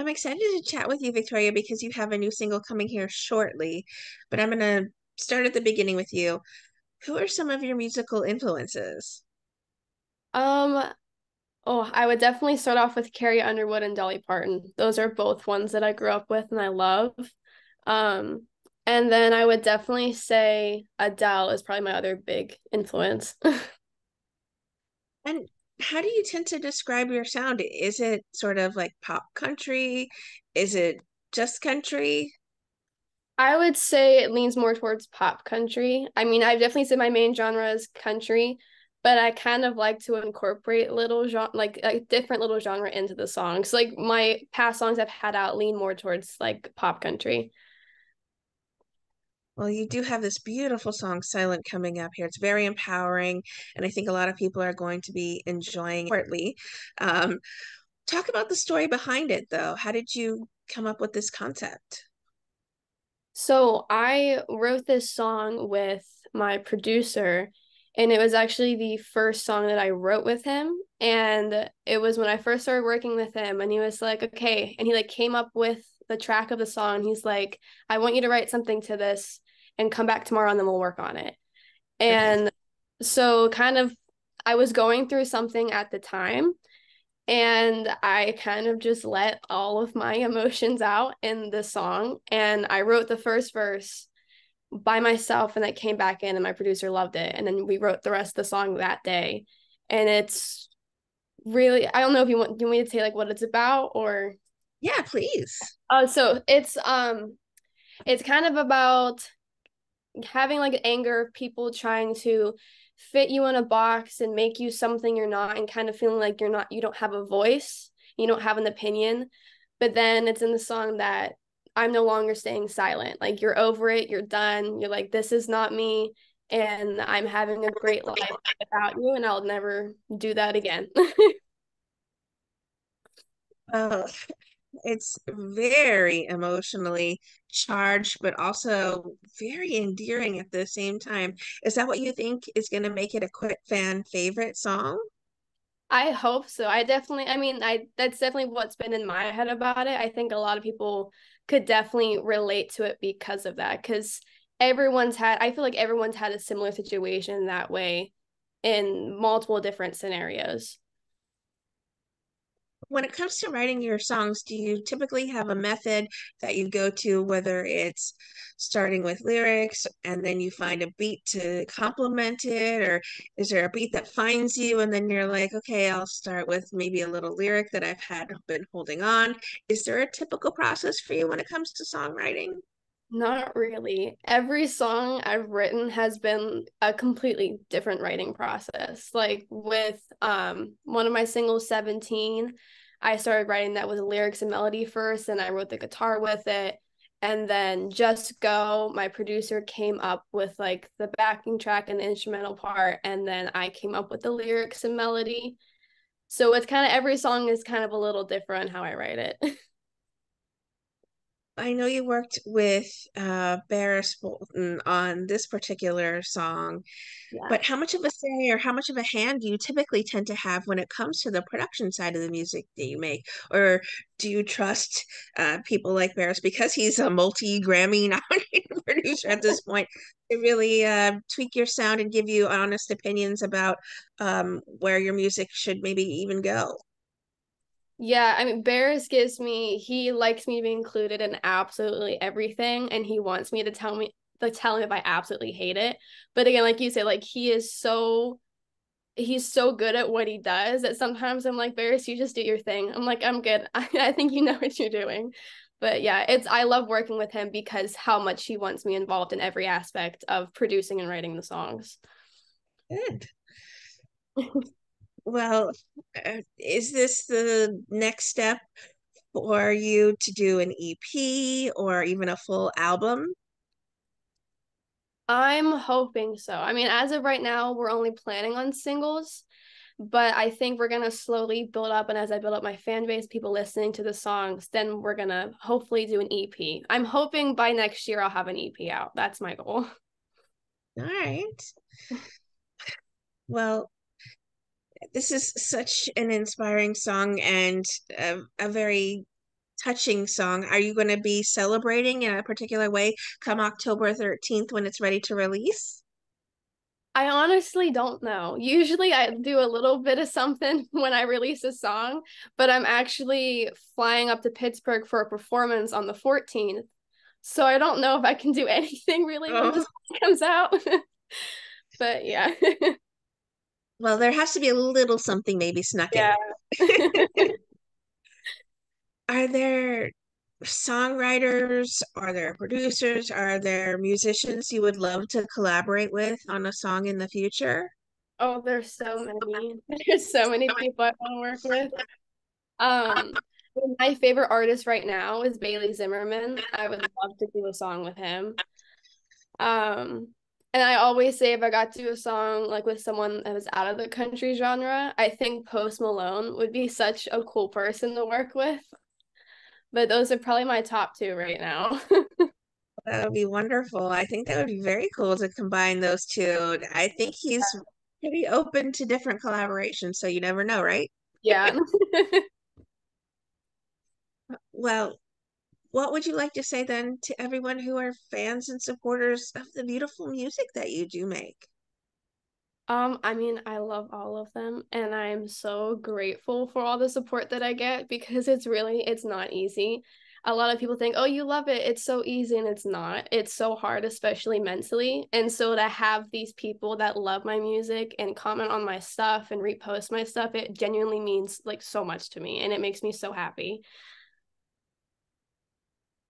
I'm excited to chat with you, Victoria, because you have a new single coming here shortly. But I'm going to start at the beginning with you. Who are some of your musical influences? Um, oh, I would definitely start off with Carrie Underwood and Dolly Parton. Those are both ones that I grew up with and I love. Um, and then I would definitely say Adele is probably my other big influence. And how do you tend to describe your sound? Is it sort of like pop country? Is it just country? I would say it leans more towards pop country. I mean, I definitely say my main genre is country, but I kind of like to incorporate little genre, like a different little genre into the songs. Like my past songs I've had out lean more towards like pop country. Well, you do have this beautiful song, Silent, coming up here. It's very empowering, and I think a lot of people are going to be enjoying it shortly. Um, Talk about the story behind it, though. How did you come up with this concept? So I wrote this song with my producer, and it was actually the first song that I wrote with him. And it was when I first started working with him, and he was like, okay. And he like came up with the track of the song. He's like, I want you to write something to this and come back tomorrow and then we'll work on it. Okay. And so kind of I was going through something at the time. And I kind of just let all of my emotions out in the song. And I wrote the first verse by myself, and that came back in, and my producer loved it. And then we wrote the rest of the song that day. And it's really, I don't know if do you want me to say like what it's about or Yeah, please. so it's kind of about having like anger of people trying to fit you in a box and make you something you're not, and kind of feeling like you don't have a voice, you don't have an opinion. But then it's in the song that I'm no longer staying silent. Like you're over it, you're done. You're like, this is not me, and I'm having a great life without you, and I'll never do that again. Uh, it's very emotionally charged, but also very endearing at the same time. Is that what you think is going to make it a quick fan favorite song? I hope so. I mean, I that's definitely what's been in my head about it. I think a lot of people could definitely relate to it because of that. Because I feel like everyone's had a similar situation that way in multiple different scenarios. When it comes to writing your songs, do you typically have a method that you go to, whether it's starting with lyrics and then you find a beat to complement it, or is there a beat that finds you and then you're like, okay, I'll start with maybe a little lyric that I've had been holding on? Is there a typical process for you when it comes to songwriting? Not really. Every song I've written has been a completely different writing process. Like with one of my singles, 17, I started writing that with lyrics and melody first, and I wrote the guitar with it. And then Just Go, my producer came up with like the backing track and the instrumental part, and then I came up with the lyrics and melody. So it's kind of every song is kind of a little different how I write it. I know you worked with Barris Bolton on this particular song. Yeah. But how much of a say or how much of a hand do you typically tend to have when it comes to the production side of the music that you make? Or do you trust people like Barris because he's a multi-Grammy nominated producer at this point to really tweak your sound and give you honest opinions about where your music should maybe even go? Yeah, I mean, he likes me to be included in absolutely everything, and he wants me to tell him if I absolutely hate it. But again, like you say, like he's so good at what he does that sometimes I'm like, Barris, you just do your thing. I'm like, I'm good. I think you know what you're doing. But yeah, I love working with him because how much he wants me involved in every aspect of producing and writing the songs. Good. Well, is this the next step for you to do an EP or even a full album? I'm hoping so. I mean, as of right now, we're only planning on singles, but I think we're gonna slowly build up. And as I build up my fan base, people listening to the songs, then we're gonna hopefully do an EP. I'm hoping by next year I'll have an EP out. That's my goal. All right. Well, this is such an inspiring song and a very touching song. Are you going to be celebrating in a particular way come October 13th when it's ready to release? I honestly don't know. Usually I do a little bit of something when I release a song, but I'm actually flying up to Pittsburgh for a performance on the 14th. So I don't know if I can do anything really when Oh, this comes out. But yeah. well, there has to be a little something maybe snuck in. Yeah. Are there songwriters? Are there producers? Are there musicians you would love to collaborate with on a song in the future? Oh, there's so many. There's so many people I want to work with. Um, my favorite artist right now is Bailey Zimmerman. I would love to do a song with him. Um, and I always say if I got to do a song like with someone that was out of the country genre, I think Post Malone would be such a cool person to work with. But those are probably my top two right now. That would be wonderful. I think that would be very cool to combine those two. I think he's pretty open to different collaborations, so you never know, right? Yeah. Well, what would you like to say then to everyone who are fans and supporters of the beautiful music that you do make? I mean, I love all of them, and I'm so grateful for all the support that I get because it's not easy. A lot of people think, "Oh, you love it. It's so easy," and it's not. It's so hard, especially mentally. And so to have these people that love my music and comment on my stuff and repost my stuff, it genuinely means like so much to me, and it makes me so happy.